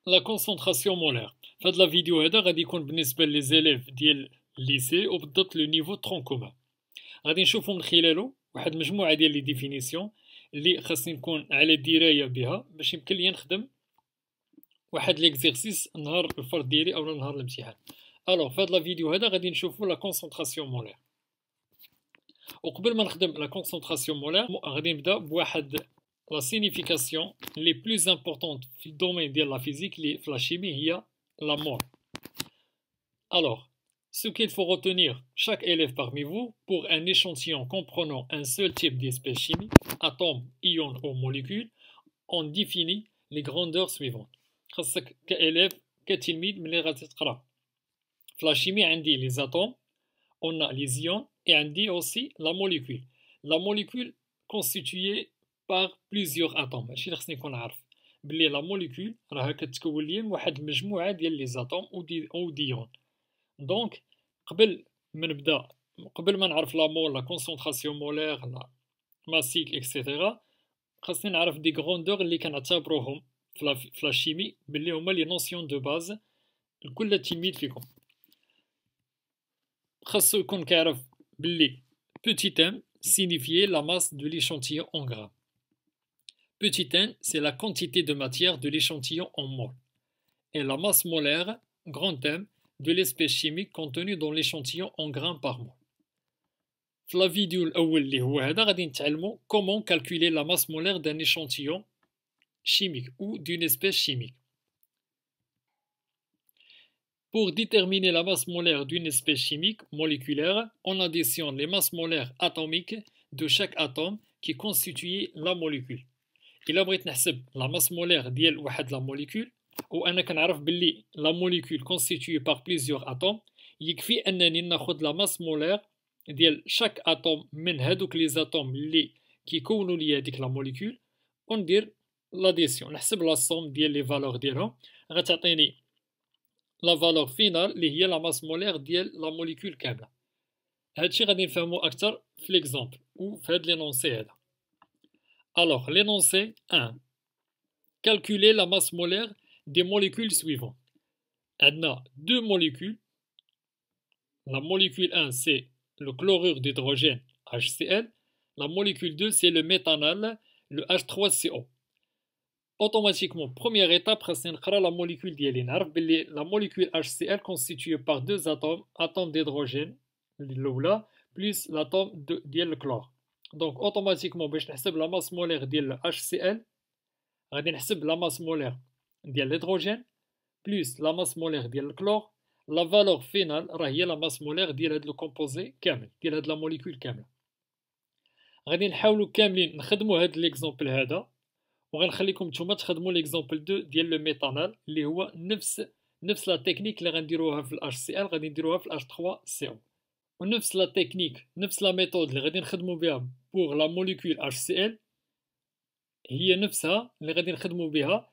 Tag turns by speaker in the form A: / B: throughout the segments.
A: لا كونسونطراسيون مولير. في هاد لا فيديو هذا غادي يكون بالنسبه لي زيليف ديال الليسي وبالضبط لو نيفو ترون كومان. غادي نشوفو من خلالو واحد المجموعه ديال لي ديفينيسيون اللي خاصني نكون على درايه بها باش يمكن ليا نخدم واحد ليكزيرسيس نهار الفرد ديالي او نهار الامتحان. الوغ في هاد لا فيديو هذا غادي نشوفو لا كونسونطراسيون مولير. وقبل ما نخدم لا كونسونطراسيون مولير غادي نبدا بواحد la signification les plus importantes في الدومين ديال لا فيزيك اللي في لا شيمي هي la mole. Alors, ce qu'il faut retenir chaque élève parmi vous pour un échantillon comprenant un seul type d'espèce chimique, atome, ion ou molécule, on définit les grandeurs suivantes. خاصك كإليف كتلميذ ملي غادي تقرا في لا شيمي عندي les atomes, on a les ions et عندي aussi la molécule. La molécule constituée par plusieurs atomes. هادشي اللي خصني نكون عارف بلي لا موليكول راها كتكون ليا من واحد المجموعه ديال لي زاتوم او ديون. دونك قبل ما نعرف لا مول لا كونسونطراسيون مولير لا ماسيك اكسيتيرا خاصني نعرف دي غروندور اللي كنعتبروهم في لا شيمي بلي هما لي نوسيون دو باز لكل تلميذ فيكم. خاصو يكون كيعرف بلي petit m signifiait la masse de l'échantillon en grammes. Petit n, c'est la quantité de matière de l'échantillon en mol. Et la masse molaire, grand M, de l'espèce chimique contenue dans l'échantillon en grammes par mol. Dans la vidéo اللي هو هذا غادي نتعلموا comment calculer la masse molaire d'un échantillon chimique ou d'une espèce chimique. Pour déterminer la masse molaire d'une espèce chimique moléculaire, on additionne les masses molaires atomiques de chaque atome qui constitue la molécule. إلا بغيت نحسب لا ماس مولير ديال واحد لا موليكول وانا كنعرف بلي لا موليكول كونستيتوي بار بليزيور اتوم، يكفي انني ناخذ لا ماس مولير ديال شاك اتوم من هادوك لي زاتوم اللي كيكونوا ليا ديك لا موليكول وندير لاديسيون، نحسب لا سوم ديال لي فالور ديالهم غتعطيني لا فالور فينال اللي هي لا ماس مولير ديال لا موليكول كامله. هادشي غادي نفهمو اكثر في ليكزامبل و في هاد لينونسي هذا. Alors, l'énoncé 1. Calculer la masse molaire des molécules suivantes. On a deux molécules. La molécule 1, c'est le chlorure d'hydrogène, HCl. La molécule 2, c'est le méthanal, le H3CO. Automatiquement, première étape, c'est la molécule d'hydrogène. La molécule HCl constituée par deux atomes d'hydrogène, plus l'atome de chlore. Donc automatiquement باش نحسب la masse molaire ديال HCl غادي نحسب la masse molaire ديال l'hydrogène plus la masse molaire ديال الكلور. la valeur finale راه هي la masse molaire ديال هاد الكومبوزي كامل ديال هاد لا موليكول كامله. غادي نحاولوا كاملين نخدموا هاد ليكزامبل هذا وغنخليكم نتوما تخدموا ليكزامبل 2 ديال لو ميتانال اللي هو نفس لا تكنيك اللي غنديروها في HCl غادي نديروها في H3CO. ونفس لا تكنيك نفس لا ميثود اللي غادي نخدموا بها pour la molécule HCl هي نفسها اللي غادي نخدموا بها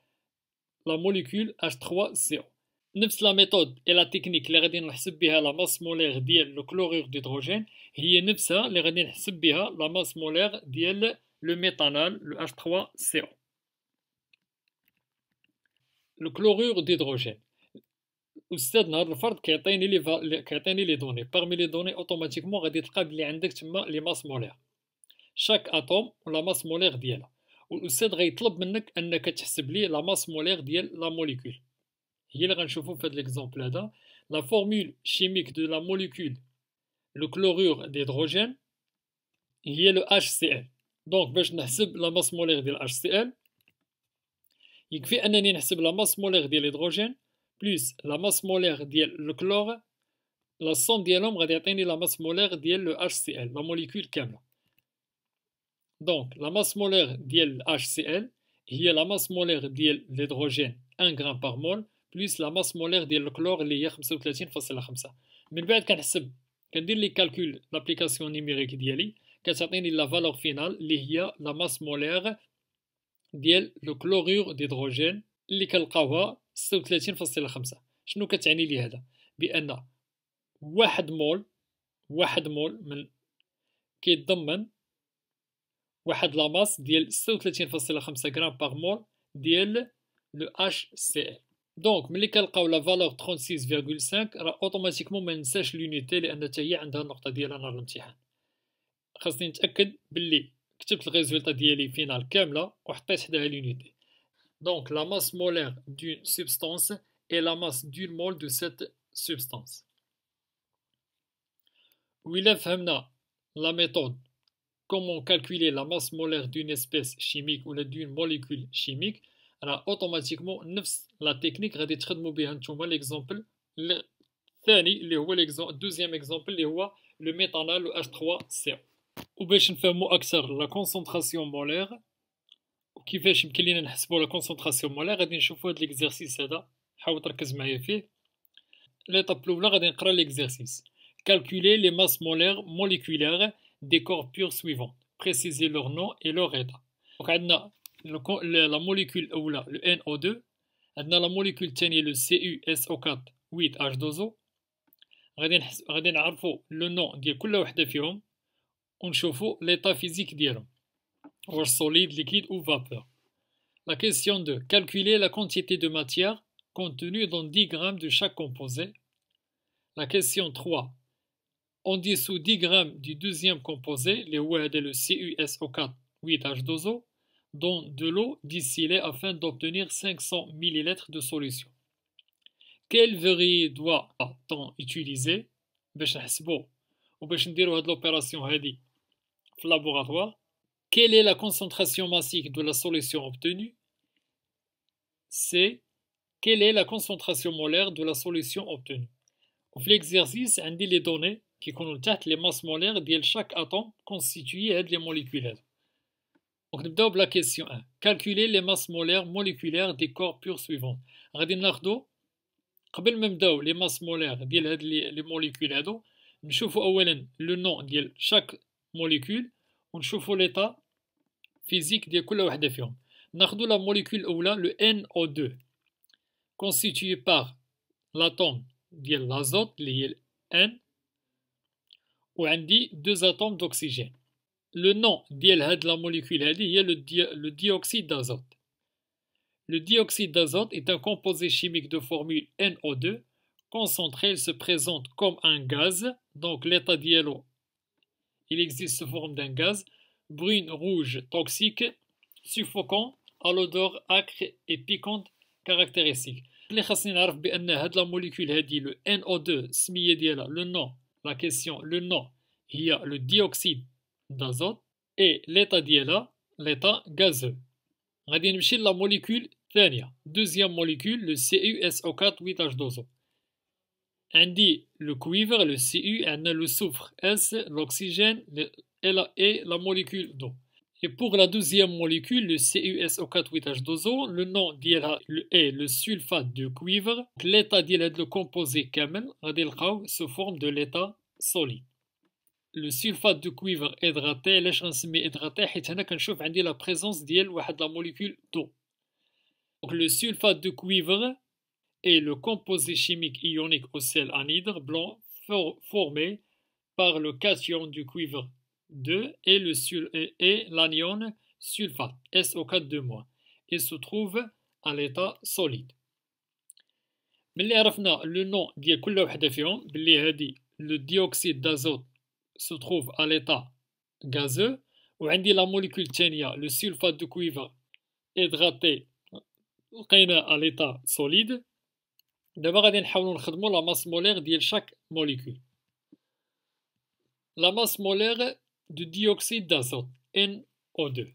A: la molécule H3CO. نفس لا ميثود et la technique اللي غادي نحسب بها la masse molaire ديال le chlorure d'hydrogène هي نفسها اللي غادي نحسب بها la masse molaire ديال le méthanal le H3CO. le chlorure d'hydrogène الاستاذ نهار الفرد كيعطيني لي دوني parmi les données اوتوماتيكمون غادي تلقى بلي عندك تما لي ماس مولير شاك اتوم ولا ماس مولير ديالها، والاستاذ غيطلب منك انك تحسب ليه لا ماس مولير ديال لا موليكول. هي اللي غنشوفو في هاد ليكزامبل هذا. لا فورمول شيميك دو لا موليكول لو كلورور ديدروجين هي لو HCl. دونك باش نحسب لا ماس مولير ديال HCl يكفي انني نحسب لا ماس مولير ديال الهيدروجين بلس لا ماس مولير ديال الكلور. لا سوم ديالهم غادي يعطيني لا ماس مولير ديال لو HCl لا موليكول كامله. Donc, la masse molaire ديال HCl هي la masse molaire ديال l'hydrogène 1 g par mol plus la masse molaire ديال الكلور اللي هي 35.5. من بعد كندير لي كالكول لابليكاسيون نيميريك ديالي كتعطيني لا فالور فينال اللي هي la masse molaire ديال لو كلورور d'hydrogène اللي كنلقاوها 36.5. شنو كتعني لي هذا؟ بان واحد مول من كيتضمن واحد لا ماس ديال 36.5 غرام باغ مول ديال لو HCl. دونك ملي كنلقاو لا فالور 36.5 راه اوتوماتيكمون ما ننساش لونيتي لان حتى هي عندها النقطه ديالها نهار الامتحان. خاصني نتاكد باللي كتبت الريزولطا ديالي فينال كامله وحطيت حداها لونيتي. Donc la masse molaire d'une substance est la masse d'une mole de cette substance. وإلا فهمنا la méthode comment calculer la masse molaire d'une espèce chimique ou d'une molécule chimique, راه اوتوماتيكمون نفس لا تكنيك غادي تخدموا بها نتوما ليكزامبل الثاني اللي هو دوزيام اكزامبل اللي هو لو ميثانول و H3CO. وباش نفهموا اكثر لا كونسونطراسيون مولير وكيفاش يمكن لينا نحسبوا لا كونسونطراسيون مولير غادي نشوفوا هذا ليكزارسيس هذا. حاول تركز معايا فيه. ليطاب الاولى غادي نقرا ليكزارسيس. calculer les masses molaires moléculaires des corps purs suivants, préciser leur nom et leur état. Donc عندنا la molécule الاولى le NO2, عندنا la molécule الثانيه le CuSO4 8H2O. غادي نعرفوا لو نون ديال كل وحده فيهم ونشوفوا l'état physique ديالهم واش solide, liquide ou vapeur. La question 2. Calculer la quantité de matière contenue dans 10 grammes de chaque composé. La question 3. On dissout 10 grammes du deuxième composé, le CuSO4 8H2O, dans de l'eau distillée afin d'obtenir 500 ml de solution. Quelle variété doit-on utiliser باش نحسبوا وباش نديروا هاد l'opération هادي في laboratoire? Quelle est la concentration massique de la solution obtenue? C. Quelle est la concentration molaire de la solution obtenue? وفي l'exercice عندي les données كيكونوا تحت les masses molaires ديال chaque atome constitué هاد les molécules هادو. دونك نبداو بلا question 1. Calculer les masses molaires moléculaires des corps purs suivants. غادي ناخدو قبل ما نبداو les masses molaires ديال هاد les molécules هادو نشوفو اولا le nom ديال chaque molécule ونشوفوا l'état physique ديال كل وحده فيهم. ناخدو la molécule الاولى le NO2 constitué par l'atome ديال l'azote اللي هي N وعندي deux atomes d'oxygène. Le nom ديال هاد la molécule هادي هي le dioxyde d'azote. Le dioxyde d'azote est un composé chimique de formule NO2 concentré. Il se présente comme un gaz, donc l'état diélo il existe sous forme d'un gaz brune, rouge, toxique, suffocant, à l'odeur acre et piquante caractéristique. اللي خاصني نعرف بأن هاد la molécule هادي le NO2 السمية ديالها le nom la question le nom هي le dioxyde d'azote et l'état ديالها l'état gazeux. غادي نمشي لا molécule الثانية deuxième molécule le CuSO4 8H2O. عندي le cuivre le Cu, عندنا le soufre S, l'oxygène et la molécule d'eau. Et pour la deuxième molécule, le CuSO4 8H2O, le nom est le sulfate de cuivre. L'état ديال le composé كامل غادي نلقاو sous forme de l'état solide. Le sulfate de cuivre hydraté, علاش غنسميه hydraté حيت هنا كنشوف عندي la présence ديال واحد la molécule d'eau. Donc le sulfate de cuivre est le composé chimique ionique au sel anhydre blanc formé par le cation du cuivre 2 et l'anion sulfate SO4 et se trouve à l'état solide. ملي عرفنا le nom ديال كل وحده فيهم بلي هادي le dioxyde d'azote se trouve à l'état gazeux وعندي la molécule الثانيه le sulfate de cuivre hydraté لقينا à l'état solide. دابا غادي نحاولوا نخدموا la masse molaire ديال chaque molécule. La masse molaire du dioxyde d'azote NO2.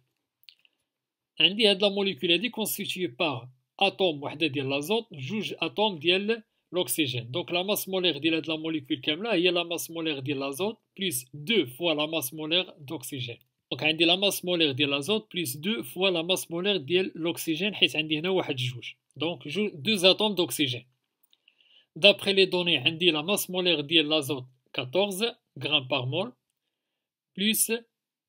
A: عندي هاد la molécule هادي constituée par atome وحده ديال l'azote جوج atomes ديال l'oxygène. Donc la masse molaire ديال هاد la molécule كامله هي la masse molaire ديال l'azote plus 2 fois la masse molaire d'oxygène. Donc عندي la masse molaire ديال l'azote plus 2 fois la masse molaire ديال l'oxygène حيت عندي هنا واحد جوج. Donc deux atomes d'oxygène. D'après les données, عندي la masse molaire ديال l'azote 14 grammes par mol plus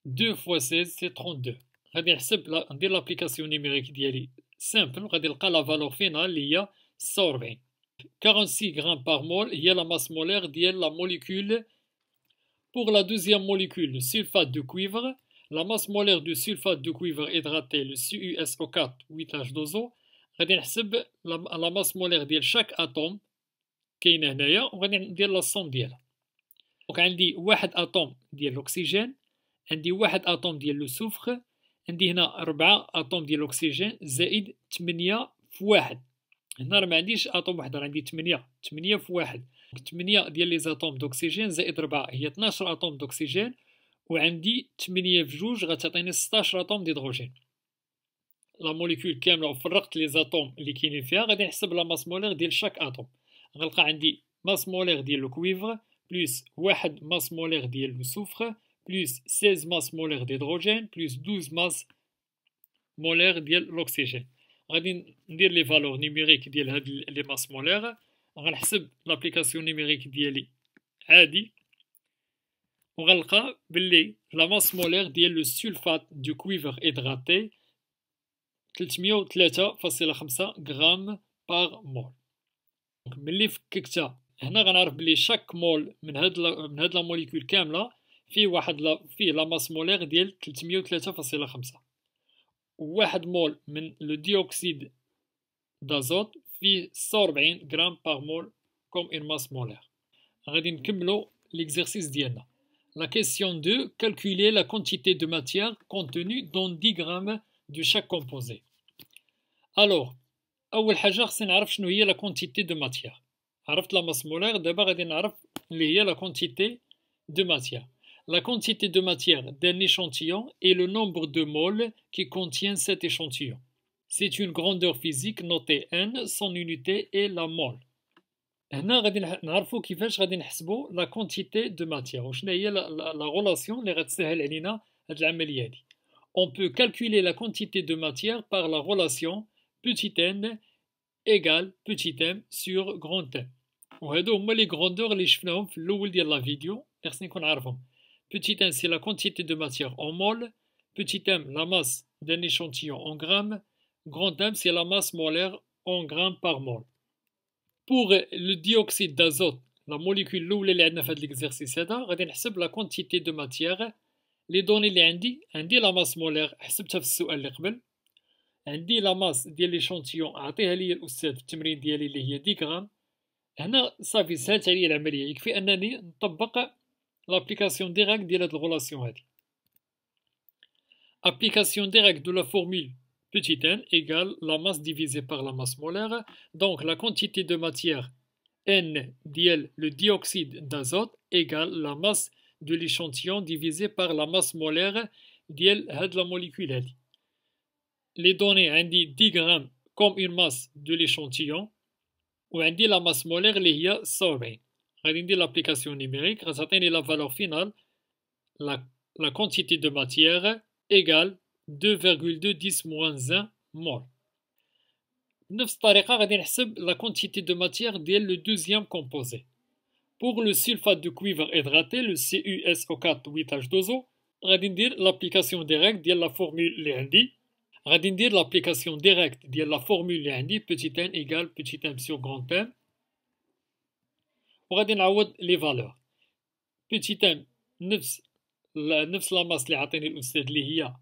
A: 2 fois 16 c'est 32. غادي نحسب ندير l'application numérique ديالي simple غادي نلقى la valeur finale اللي هي 46. 46 grammes par mol هي la masse molaire ديال la molécule. Pour la deuxième molécule, le sulfate de cuivre, la masse molaire du sulfate de cuivre hydraté, le CuSO4 8H2O, غادي نحسب لا ماس مولير ديال شاك اتوم كاينه هنايا وغادي ندير لا صوم ديالها. دونك عندي واحد اتوم ديال الاكسجين، عندي واحد اتوم ديال لو سوفر، عندي هنا 4 اتوم ديال الاكسجين زائد 8 في واحد. هنا راه ما عنديش اتوم واحد، راه عندي 8 في واحد. 8 ديال لي زاتوم دوكسيجين زائد 4 هي 12 اتوم دوكسيجين، وعندي 8 في جوج غتعطيني 16 اتوم ديدروجين. لا موليكول كامله وفرقت لي زاتوم اللي كاينين فيها، غادي نحسب لا ماس مولير ديال شاك اتوم. غنلقى عندي ماس مولير ديال لو كويفر بلس واحد ماس مولير ديال لو سوفر بلس 16 ماس مولير ديدروجين بلس 12 ماس مولير ديال لوكسيجين. غادي ندير لي فالور نيميريك ديال هاد لي ماس مولير، غنحسب لابليكاسيون نيميريك ديالي عادي، وغنلقى بلي لا ماس مولير ديال لو سولفات دو كويفر هيدراتي 303.5 غرام باغ مول. ملي فككتها هنا غنعرف بلي شاك مول من هاد لا موليكول كامله فيه لا ماس مولير ديال 303.5. وواحد مول من لو ديوكسيد دازوت فيه 46 غرام باغ مول كوم اون ماس مولير. غادي نكملو l'exercice ديالنا. La question 2, calculer la quantité de matière contenue dans 10 grammes de chaque composé. Alors, أول حاجة خصني نعرف شنو هي la quantité de matière. عرفت la masse molaire، دابا غادي نعرف اللي هي la quantité de matière. La quantité de matière d'un échantillon est le nombre de moles qui contient cet échantillon. C'est une grandeur physique notée N, son unité est la mole. هنا غادي نعرفو كيفاش غادي نحسبو لا كونتيتي دو ماتيير وشنو هي لا غولاسيون اللي غتسهل علينا هاد العمليه هادي. On peut calculer la quantité de matière par la relation petit n égale petit m sur grand M. وهادو هما لي غروندور اللي شفناهم في الاول ديال لا فيديو اللي خصني نكون عارفهم. Petit n c'est la quantité de matière en mol, petit m la masse d'un échantillon en grammes, grand M c'est la masse molaire en grammes par mol. Pour le dioxyde d'azote, la molécule الاولى اللي عندنا في هذا l'exercice هذا، غادي نحسب لا كونتيتي دو ماتيير. لي دوني اللي عندي لا ماس مولير حسبتها في السؤال اللي قبل، عندي لا ماس ديال ليشونتيون عطيها لي الاستاذ في التمرين ديالي اللي هي 10 غرام. هنا صافي سهلت عليا العمليه، يكفي انني نطبق لابليكاسيون ديريكت ديال هاد الغولاسيون هادي. Application directe de la formule petit n égale la masse divisée par la masse molaire. Donc la quantité de matière n diel le dioxyde d'azote égale la masse de l'échantillon divisée par la masse molaire diel la molécule هادي. Les données عندي 10 grammes comme une masse de l'échantillon وعندي la masse molaire اللي هي 40. غادي ندير l'application numérique غتعطيني la valeur finale la quantité de matière égale 2,210-1 mol. بنفس الطريقة غادي نحسب la quantité de matière ديال le deuxième composé. Pour le sulfate de cuivre hydraté, le CuSO4 8H2O, غادي ندير l'application directe ديال la formule اللي عندي. غادي ندير l'application directe ديال la formule اللي عندي petit n égale petit m sur grand M. وغادي نعوض les valeurs. petit m نفس لا ماس اللي عطيني الأستاذ اللي هي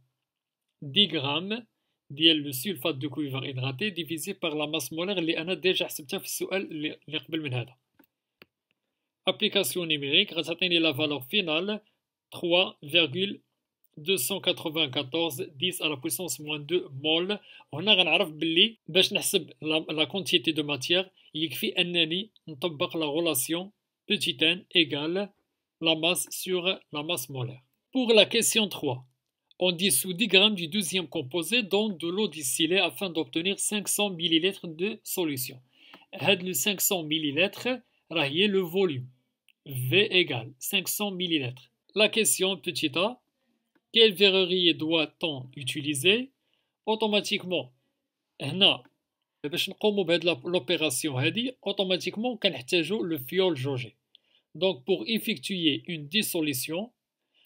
A: 10 غرام ديال لو سولفات دو كويفر هيدراتي ديفيزي بار لا ماس مولير اللي أنا ديجا حسبتها في السؤال اللي قبل من هذا. أبليكاسيون نيميريك غتعطيني لا فالور فينال 3,294 10 à la puissance moins 2 مول. وهنا غنعرف باللي باش نحسب لا كونتيتي دو ماتيير يكفي أنني نطبق لا غولاسيون petit n égale la masse sur la masse molaire. Pour la question 3, on dissout 10 grammes du deuxième composé dans de l'eau distillée afin d'obtenir 500 ml de solution. Le 500 ml est le volume. V égale 500 ml. La question petit a, quel verrier doit-on utiliser? Automatiquement, هنا باش نقوموا بهاد l'opération هادي automatiquement كنحتاجوا le fiole jaugé. Donc pour effectuer une dissolution,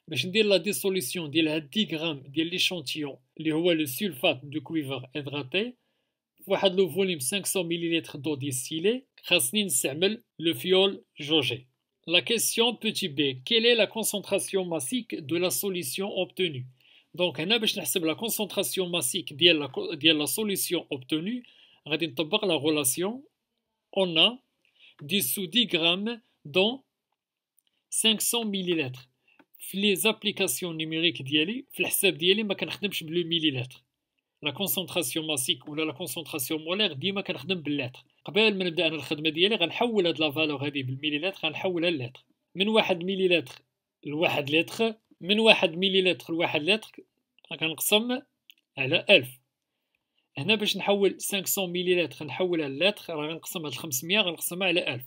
A: باش ندير لا ديسوليسيون ديال هاد 10 غرام ديال ليشونتيون اللي هو لو سولفات دو كويفر هيدراتي فواحد لو فوليوم 500 مليلتر دو ديستيلي خاصني نستعمل لو فيول جوجي. La question petit b, quelle est la concentration massique de la solution obtenue? Donc هنا باش نحسب la concentration massique ديال la solution obtenue غادي نطبق لا غولاسيون. On a dissous 10 grammes dans 500 millilitres. في لي زابليكاسيون نيميريك ديالي في الحساب ديالي ما كنخدمش بلو ميليلتر. لا كونسونطراسيون ماسيك ولا لا كونسونطراسيون مولير ديما كنخدم باللتر. قبل ما نبدا انا الخدمه ديالي غنحول هاد لا فالور هادي بالميليلتر، غنحولها للتر. من 1 ميليلتر ل1 لتر، من 1 ميليلتر ل1 لتر غنقسم على 1000. هنا باش نحول 500 مليلتر نحولها للتر راه غنقسمها ل 500 غنقسمها على 1000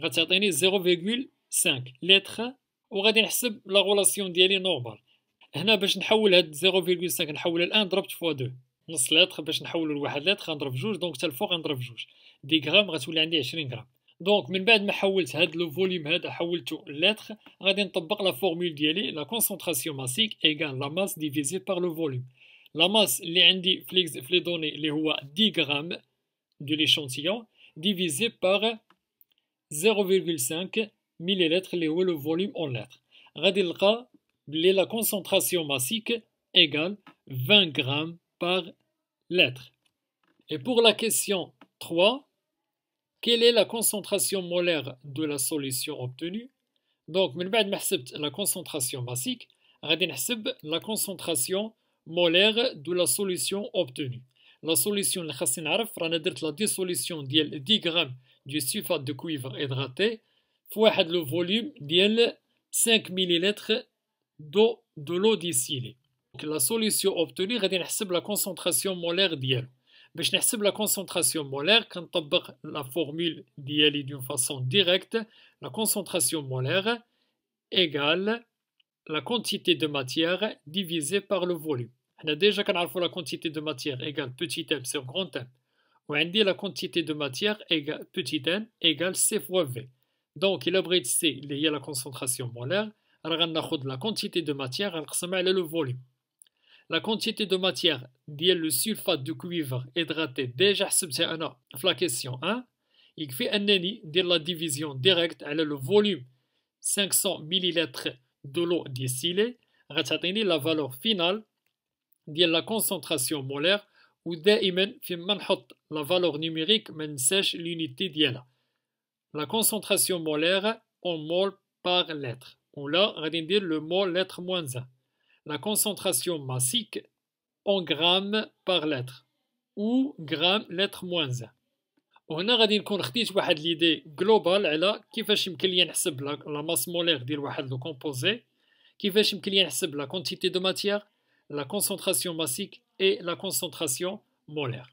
A: غتعطيني 0.5 لتر. وغادي نحسب لا غولاسيون ديالي نورمال. هنا باش نحول هاد 0.5 نحولها ل 1 ضربت فوا 2 نص لتر باش نحولو لواحد لتر غنضرب في جوج، دونك حتى الفوق غنضرب في جوج. 10 غرام غتولي عندي 20 غرام. دونك من بعد ما حولت هاد لو فوليوم هذا حولته لتر غادي نطبق لا فورمول ديالي لا كونسونطراسيون ماسيك ايغال لا ماس ديفيزي بار لو فوليوم. لا ماس اللي عندي في لي دوني اللي هو 10 غرام دو ليشانتيون ديفيزي بار 0.5 millilitres اللي هو لو فوليوم اون لتر. غادي نلقى بلي لا كونسونطراسيون ماسيك égale 20 grammes par litre. Et pour la question 3, quelle est la concentration molaire de la solution obtenue? Donc من بعد ما حسبت la concentration massique غادي نحسب la concentration molaire de la solution obtenue. La solution اللي خاصني نعرف رانا درت لا ديسوليسيون ديال 10 غرام دو سلفات دو كويفر هيدراتي في واحد لو فوليوم ديال 5 مليلتر de l'eau distillée. La solution obtenue غادي نحسب la concentration molaire ديالو. باش نحسب la concentration molaire كنطبق la formule ديالي d'une façon directe. La concentration molaire égale la quantité de matière divisée par le volume. حنا déjà كنعرفوا la quantité de matière égale petit m sur grand M. وعندي la quantité de matière égale petit n égale C fois V. Donc il a بغيت C اللي هي la concentration molaire راه غناخد la quantité de matière غنقسمها على le volume. La quantité de matière ديال le sulfate de cuivre hydraté déjà حسبتها أنا في la question 1 يكفي أنني ندير la division direct على le volume 500 millilitres de l'eau distillée غتعطيني la valeur finale ديال la concentration molaire. ودائما فيما نحط la valeur numérique ما ننساش l'unité ديالها. La concentration molaire en mol par litre. ولا غادي ندير le mol litre moins 1. La concentration massique en grammes par litre ou gramme litre moins 1. وهنا غادي نكون خديت واحد ليدي جلوبال على كيفاش يمكن ليا نحسب لا ماس مولير ديال واحد لو كومبوزي، كيفاش يمكن ليا نحسب لا كونتيتي دو ماتيير، لا concentration massique et la concentration molaire.